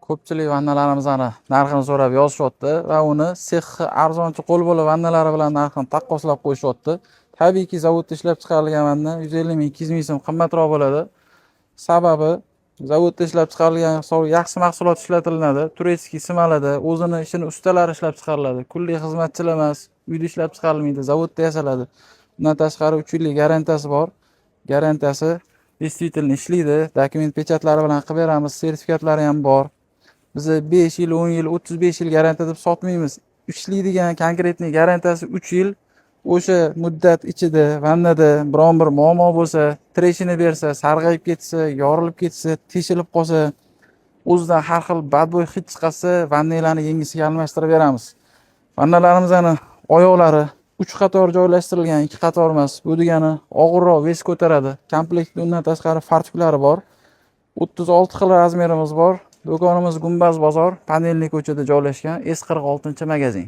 Ko'pchilik vannalarimizni narxini so'rab yozishyapti va uni sexi arzonchi qo'l bola vannalari bilan narxini taqqoslab qo'yishyapti. Tabiiyki, zavodda ishlab chiqarilgan vanna 150 ming, 200 ming so'm qimmatroq bo'ladi. Sababi zavodda ishlab chiqarilgan yaxshi mahsulot ishlatilinadi, turetskiy simalada o'zini ishini ustalari ishlab chiqariladi. Kulli xizmatchilar emas, uyda ishlab chiqarilmaydi, zavodda yasaladi. Bundan tashqari 3 yillik garantiyasi bor. Garantiyasi действительно ishlaydi, dokument pechatlari bilan qilib beramiz, sertifikatlari ham bor. Biz 5 yil, 10 yil, 35 yil garantiya deb sotmaymiz. Ishlaydigan konkretniy garantiyasi 3 yil. O'sha muddat ichida vannada biron bir muammo bo'lsa, treshini bersa, sarg'ayib ketsa, yorilib ketsa, teshilib qolsa, o'zidan har xil badbo'y hid chiqarsa, vannalarni yengisiga almashtirib beramiz. Vannalarimizning oyoqlari 3 qator joylashtirilgan, 2 qator emas. Bu degani og'irroq ves ko'taradi. Komplektda undan tashqari fartuklari bor. 36 xil razmerimiz bor. Do'konimiz Gumbaz bozor, Panelli ko'chada joylashgan, S46-magazin.